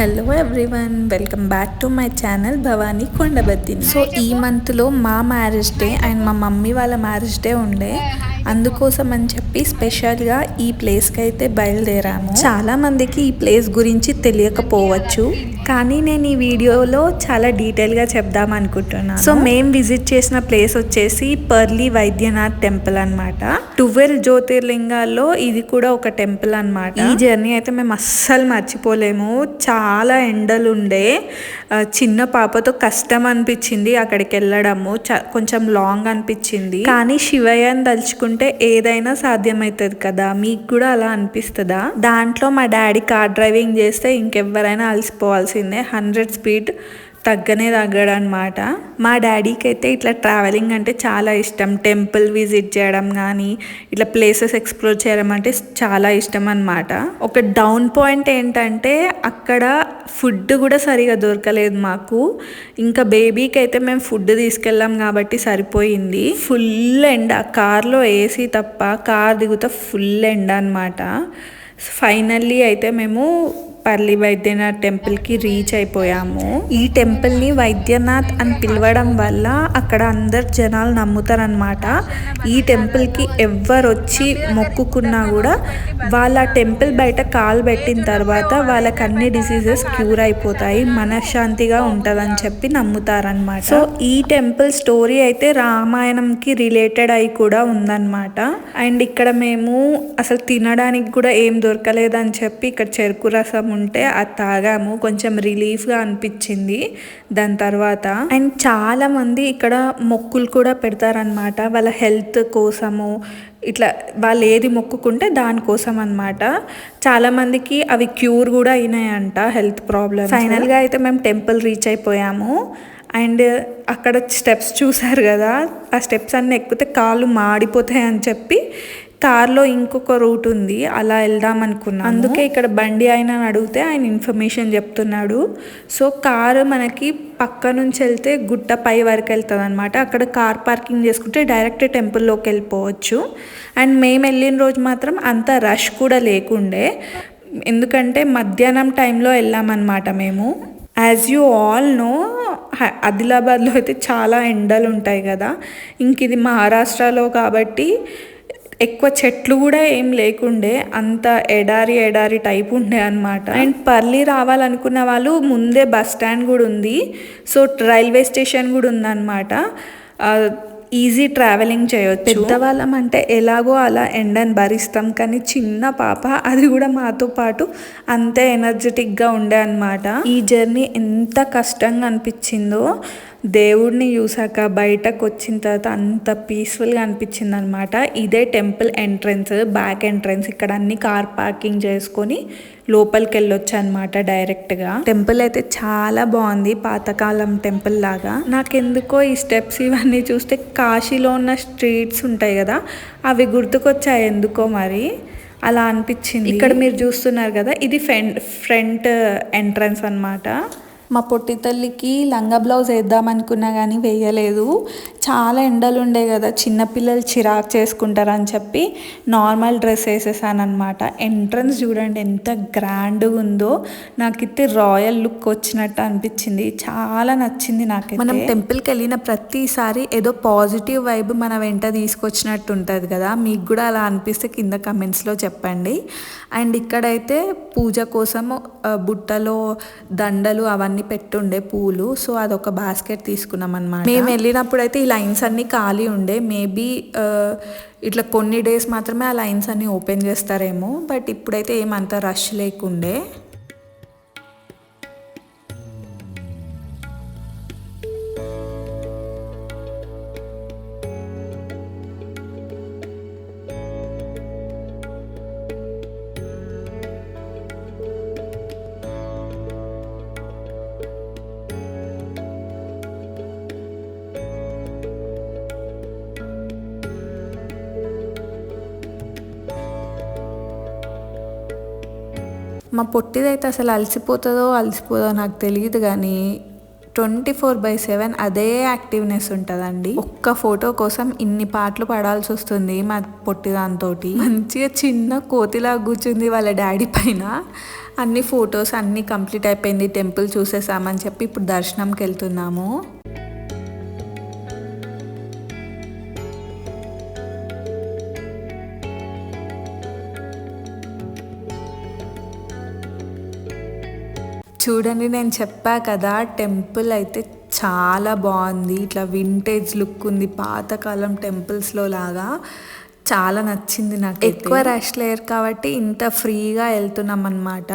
Hello everyone, welcome back to my channel Bhavani Kondabaddini. So ఈ మంత్లో మా మ్యారేజ్ డే అండ్ మా మమ్మీ వాళ్ళ మ్యారేజ్ డే ఉండే, అందుకోసం అని చెప్పి స్పెషల్గా ఈ ప్లేస్కి అయితే బయలుదేరాము. చాలా మందికి ఈ ప్లేస్ గురించి తెలియకపోవచ్చు, కానీ నేను ఈ వీడియోలో చాలా డీటెయిల్గా చెప్దాం అనుకుంటున్నాను. సో మేము విజిట్ చేసిన ప్లేస్ వచ్చేసి పర్లి వైద్యనాథ్ టెంపుల్ అనమాట. 12 జ్యోతిర్లింగాల్లో ఇది కూడా ఒక టెంపుల్ అనమాట. ఈ జర్నీ అయితే మేము అస్సలు మర్చిపోలేము. చాలా ఎండలు ఉండే, చిన్న పాపతో కష్టం అనిపించింది అక్కడికి వెళ్ళడము. కొంచెం లాంగ్ అనిపించింది, కానీ శివయ్యని తలుచుకుంటే ఏదైనా సాధ్యమవుతుంది కదా. మీకు కూడా అలా అనిపిస్తుందా? దాంట్లో మా డాడీ కార్ డ్రైవింగ్ చేస్తే ఇంకెవరైనా అలసిపోవాల్సిందే. 100 స్పీడ్ తగ్గడనమాట. మా డాడీకి అయితే ఇట్లా ట్రావెలింగ్ అంటే చాలా ఇష్టం. టెంపుల్ విజిట్ చేయడం కానీ ఇట్లా ప్లేసెస్ ఎక్స్ప్లోర్ చేయడం అంటే చాలా ఇష్టం అనమాట. ఒక డౌన్ పాయింట్ ఏంటంటే అక్కడ ఫుడ్ కూడా సరిగా దొరకలేదు మాకు. ఇంకా బేబీకి అయితే మేము ఫుడ్ తీసుకెళ్ళాం కాబట్టి సరిపోయింది. ఫుల్ ఎండ, కార్లో ఏసీ తప్ప, కార్ దిగుతా ఫుల్ ఎండ అనమాట. ఫైనల్లీ అయితే మేము పర్లి వైద్యనాథ్ టెంపుల్కి రీచ్ అయిపోయాము. ఈ టెంపుల్ని వైద్యనాథ్ అని పిలవడం వల్ల అక్కడ అందరు జనాలు నమ్ముతారనమాట. ఈ టెంపుల్కి ఎవరు వచ్చి మొక్కుకున్నా కూడా వాళ్ళ టెంపుల్ బయట కాలు పెట్టిన తర్వాత వాళ్ళకి అన్ని డిసీజెస్ క్యూర్ అయిపోతాయి, మనశ్శాంతిగా ఉంటుందని చెప్పి నమ్ముతారనమాట. సో ఈ టెంపుల్ స్టోరీ అయితే రామాయణంకి రిలేటెడ్ అయి కూడా ఉందన్నమాట. అండ్ ఇక్కడ మేము అసలు తినడానికి కూడా ఏం దొరకలేదని చెప్పి ఇక్కడ చెరుకు రసం ఉంటే అది తాగాము. కొంచెం రిలీఫ్గా అనిపించింది దాని తర్వాత. అండ్ చాలా మంది ఇక్కడ మొక్కులు కూడా పెడతారనమాట, వాళ్ళ హెల్త్ కోసము. ఇట్లా వాళ్ళు ఏది మొక్కుకుంటే దానికోసం అనమాట. చాలామందికి అవి క్యూర్ కూడా అయినాయంట, హెల్త్ ప్రాబ్లమ్స్. ఫైనల్గా అయితే మేము టెంపుల్ రీచ్ అయిపోయాము. అండ్ అక్కడ స్టెప్స్ చూసారు కదా, ఆ స్టెప్స్ అన్నీ ఎక్కితే కాళ్ళు మాడిపోతాయి అని చెప్పి కార్లో ఇంకొక రూట్ ఉంది, అలా వెళ్దాం అనుకున్నాం. అందుకే ఇక్కడ బండి ఆయన అడిగితే ఆయన ఇన్ఫర్మేషన్ చెప్తున్నాడు. సో కారు మనకి పక్క నుంచి వెళ్తే గుట్ట పై వరకు వెళ్తుంది అనమాట. అక్కడ కార్ పార్కింగ్ చేసుకుంటే డైరెక్ట్ టెంపుల్లోకి వెళ్ళిపోవచ్చు. అండ్ మేము వెళ్ళిన రోజు మాత్రం అంత రష్ కూడా లేకుండే, ఎందుకంటే మధ్యాహ్నం టైంలో వెళ్ళామన్నమాట మేము. యాజ్ యూ ఆల్ నో, ఆదిలాబాద్లో అయితే చాలా ఎండలు ఉంటాయి కదా. ఇంక ఇది మహారాష్ట్రలో కాబట్టి ఎక్కువ చెట్లు కూడా ఏం లేకుండే, అంత ఎడారి టైప్ ఉండే అనమాట. అండ్ పర్లి రావాలనుకున్న వాళ్ళు ముందే బస్ స్టాండ్ కూడా ఉంది, సో రైల్వే స్టేషన్ కూడా ఉందన్నమాట. ఈజీ ట్రావెలింగ్ చేయొచ్చు. పెద్దవాళ్ళం అంటే ఎలాగో అలా ఎండని భరిస్తాం, కానీ చిన్న పాప అది కూడా మాతో పాటు అంతే ఎనర్జెటిక్గా ఉండే అనమాట. ఈ జర్నీ ఎంత కష్టంగా అనిపించిందో దేవుడిని చూసాక బయటకు వచ్చిన తర్వాత అంత పీస్ఫుల్గా అనిపించింది అనమాట. ఇదే టెంపుల్ ఎంట్రన్స్, బ్యాక్ ఎంట్రన్స్. ఇక్కడ అన్ని కార్ పార్కింగ్ చేసుకొని లోపలికి వెళ్ళొచ్చు అనమాట డైరెక్ట్గా. టెంపుల్ అయితే చాలా బాగుంది, పాతకాలం టెంపుల్ లాగా. నాకెందుకో ఈ స్టెప్స్ ఇవన్నీ చూస్తే కాశీలో ఉన్న స్ట్రీట్స్ ఉంటాయి కదా, అవి గుర్తుకొచ్చాయి ఎందుకో మరి, అలా అనిపించింది. ఇక్కడ మీరు చూస్తున్నారు కదా, ఇది ఫ్రంట్ ఎంట్రన్స్ అనమాట. మా పొట్టి తల్లికి లంగా బ్లౌజ్ వేద్దాం అనుకున్నా కానీ వేయలేదు. చాలా ఎండలు ఉండే కదా, చిన్నపిల్లలు చిరాకు చేసుకుంటారని చెప్పి నార్మల్ డ్రెస్ వేసేసాను అనమాట. ఎంట్రన్స్ చూడండి ఎంత గ్రాండ్గా ఉందో, నాకైతే రాయల్ లుక్ వచ్చినట్టు అనిపించింది, చాలా నచ్చింది నాకైతే. మనం టెంపుల్కి వెళ్ళిన ప్రతిసారి ఏదో పాజిటివ్ వైబ్ మన వెంట తీసుకొచ్చినట్టు ఉంటుంది కదా, మీకు కూడా అలా అనిపిస్తే కింద కమెంట్స్లో చెప్పండి. అండ్ ఇక్కడైతే పూజ కోసం బుట్టలో దండలు అవన్నీ పెట్టుండే పూలు, సో అదొక బాస్కెట్ తీసుకున్నాం అనమాట. మేము వెళ్ళినప్పుడు అయితే ఈ లైన్స్ అన్నీ ఖాళీ ఉండే, మేబీ ఇట్లా కొన్ని డేస్ మాత్రమే ఆ లైన్స్ అన్నీ ఓపెన్ చేస్తారేమో, బట్ ఇప్పుడైతే ఏమంత రష్ లేకుండే. మా పొట్టిదైతే అసలు అలసిపోతుందో నాకు తెలియదు, కానీ 24/7 అదే యాక్టివ్నెస్ ఉంటుందండి. ఒక్క ఫోటో కోసం ఇన్ని పాటలు పాడాల్సి వస్తుంది మా పొట్టిదాంతో. మంచిగా చిన్న కోతిలా కూర్చుంది వాళ్ళ డాడీ పైన. అన్ని ఫొటోస్ అన్నీ కంప్లీట్ అయిపోయింది, టెంపుల్ చూసేసామని చెప్పి ఇప్పుడు దర్శనంకి వెళ్తున్నాము. చూడండి, నేను చెప్పా కదా టెంపుల్ అయితే చాలా బాగుంది. ఇట్లా వింటేజ్ లుక్ ఉంది, పాతకాలం టెంపుల్స్లో లాగా. చాలా నచ్చింది నాకు. ఎక్కువ రష్ లేరు కాబట్టి ఇంత ఫ్రీగా వెళ్తున్నాం అన్నమాట.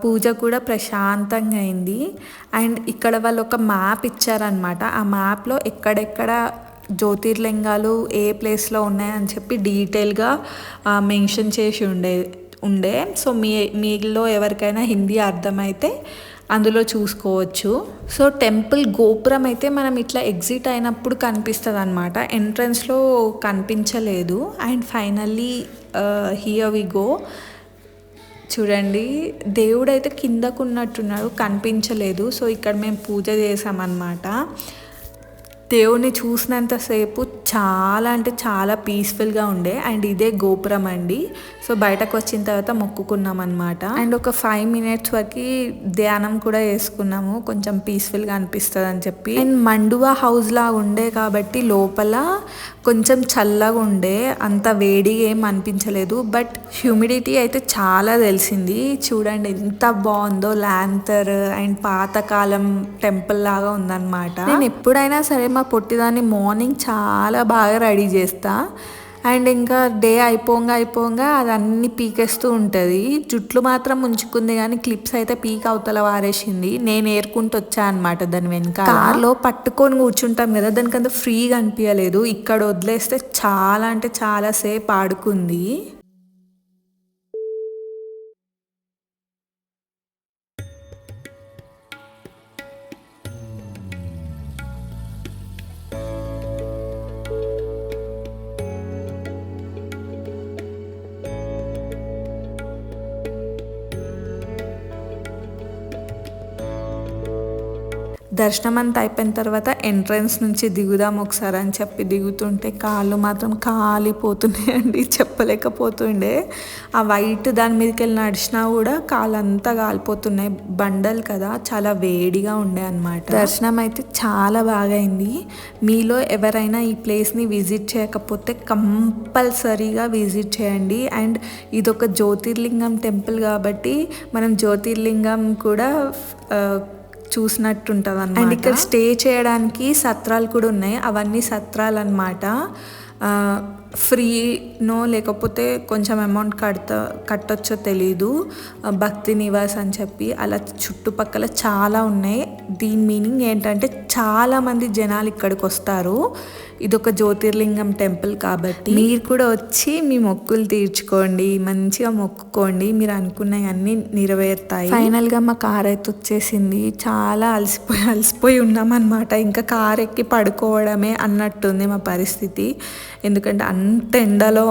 పూజ కూడా ప్రశాంతంగా అయింది. అండ్ ఇక్కడ వాళ్ళు ఒక మ్యాప్ ఇచ్చారనమాట. ఆ మ్యాప్లో ఎక్కడెక్కడ జ్యోతిర్లింగాలు ఏ ప్లేస్లో ఉన్నాయని చెప్పి డీటెయిల్గా మెన్షన్ చేసి ఉండే. సో మీలో ఎవరికైనా హిందీ అర్థమైతే అందులో చూసుకోవచ్చు. సో టెంపుల్ గోపురం అయితే మనం ఇట్లా ఎగ్జిట్ అయినప్పుడు కనిపిస్తుంది అనమాట. ఎంట్రన్స్లో కనిపించలేదు. And finally here we go. చూడండి, దేవుడు అయితే కిందకు ఉన్నట్టున్నాడు, కనిపించలేదు. సో ఇక్కడ మేము పూజ చేసామన్నమాట. దేవుని చూసినంతసేపు చాలా అంటే చాలా పీస్ఫుల్గా ఉండే. అండ్ ఇదే గోపురం అండి. సో బయటకు వచ్చిన తర్వాత మొక్కుకున్నాం అనమాట. అండ్ ఒక 5 minutes వరకు ధ్యానం కూడా చేసుకున్నాము, కొంచెం పీస్ఫుల్గా అనిపిస్తుంది అని చెప్పి. అండ్ మండువా హౌస్లా ఉండే కాబట్టి లోపల కొంచెం చల్లగా ఉండే, అంత వేడిగా ఏం అనిపించలేదు. బట్ హ్యూమిడిటీ అయితే చాలా తెలిసింది. చూడండి ఎంత బాగుందో, ల్యాంతర్ అండ్ పాతకాలం టెంపుల్ లాగా ఉందన్నమాట. నేను ఎప్పుడైనా సరే మా పొట్టిదాన్ని మార్నింగ్ చాలా బాగా రెడీ చేస్తా. అండ్ ఇంకా డే అయిపోగా అది అన్ని పీకేస్తూ ఉంటుంది. జుట్లు మాత్రం ఉంచుకుంది కానీ క్లిప్స్ అయితే పీక్ అవతల వారేసింది. నేను ఏరుకుంటూ వచ్చా అనమాట దాని వెనక. కార్లో పట్టుకొని కూర్చుంటాం కదా, దానికంత ఫ్రీగా అనిపించలేదు. ఇక్కడ వదిలేస్తే చాలా అంటే చాలా సేపు ఆడుకుంది. దర్శనం అంతా అయిపోయిన తర్వాత ఎంట్రన్స్ నుంచి దిగుదాం ఒకసారి అని చెప్పి దిగుతుంటే కాళ్ళు మాత్రం కాలిపోతున్నాయండి, చెప్పలేకపోతుండే. ఆ వైట్ దాని మీదకి వెళ్ళి నడిచినా కూడా కాళ్ళంతా కాలిపోతున్నాయి. బండలు కదా, చాలా వేడిగా ఉండే అనమాట. దర్శనం అయితే చాలా బాగా అయింది. మీలో ఎవరైనా ఈ ప్లేస్ని విజిట్ చేయకపోతే కంపల్సరీగా విజిట్ చేయండి. అండ్ ఇదొక జ్యోతిర్లింగం టెంపుల్ కాబట్టి మనం జ్యోతిర్లింగం కూడా చూసినట్టుంటుంది అన్నమాట. అండ్ ఇక్కడ స్టే చేయడానికి సత్రాలు కూడా ఉన్నాయి. అవన్నీ సత్రాలు అన్నమాట. ఫ్రీనో లేకపోతే కొంచెం అమౌంట్ కట్టొచ్చో తెలీదు. భక్తి నివాస్ అని చెప్పి అలా చుట్టుపక్కల చాలా ఉన్నాయి. దీని మీనింగ్ ఏంటంటే చాలామంది జనాలు ఇక్కడికి వస్తారు. ఇదొక జ్యోతిర్లింగం టెంపుల్ కాబట్టి మీరు కూడా వచ్చి మీ మొక్కులు తీర్చుకోండి, మంచిగా మొక్కుకోండి, మీరు అనుకున్నవన్నీ నెరవేరుతాయి. ఫైనల్గా మా కార్ అయితే వచ్చేసింది. చాలా అలసిపోయి ఉన్నామన్నమాట. ఇంకా కార్ ఎక్కి పడుకోవడమే అన్నట్టుంది మా పరిస్థితి. ఎందుకంటే అంత ఎండలో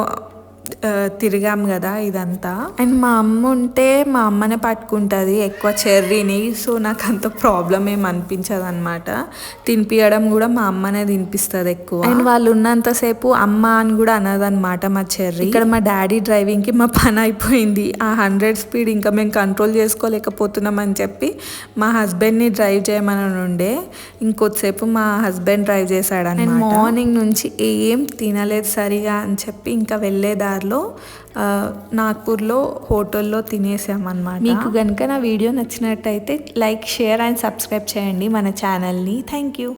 తిరిగాం కదా ఇదంతా. అండ్ మా అమ్మ ఉంటే మా అమ్మనే పట్టుకుంటుంది ఎక్కువ చెర్రీని. సో నాకు అంత ప్రాబ్లం ఏం అనిపించదు అనమాట. తినిపించడం కూడా మా అమ్మనే తినిపిస్తుంది ఎక్కువ. అండ్ వాళ్ళు ఉన్నంతసేపు అమ్మ అని కూడా అనదనమాట మా చెర్రీ. ఇక్కడ మా డాడీ డ్రైవింగ్కి మా పని అయిపోయింది. ఆ 100 స్పీడ్ ఇంకా మేము కంట్రోల్ చేసుకోలేకపోతున్నాం అని చెప్పి మా హస్బెండ్ని డ్రైవ్ చేయమని ఉండే. ఇంకొద్దిసేపు మా హస్బెండ్ డ్రైవ్ చేశాడు అనమాట. మార్నింగ్ నుంచి ఏం తినలేదు సరిగా అని చెప్పి ఇంకా వెళ్ళేదారిలో నాగ్పూర్లో హోటల్లో తినేసామన్నమాట. మీకు కనుక నా వీడియో నచ్చినట్టయితే లైక్, షేర్ అండ్ సబ్స్క్రైబ్ చేయండి మన ఛానల్ని. Thank you.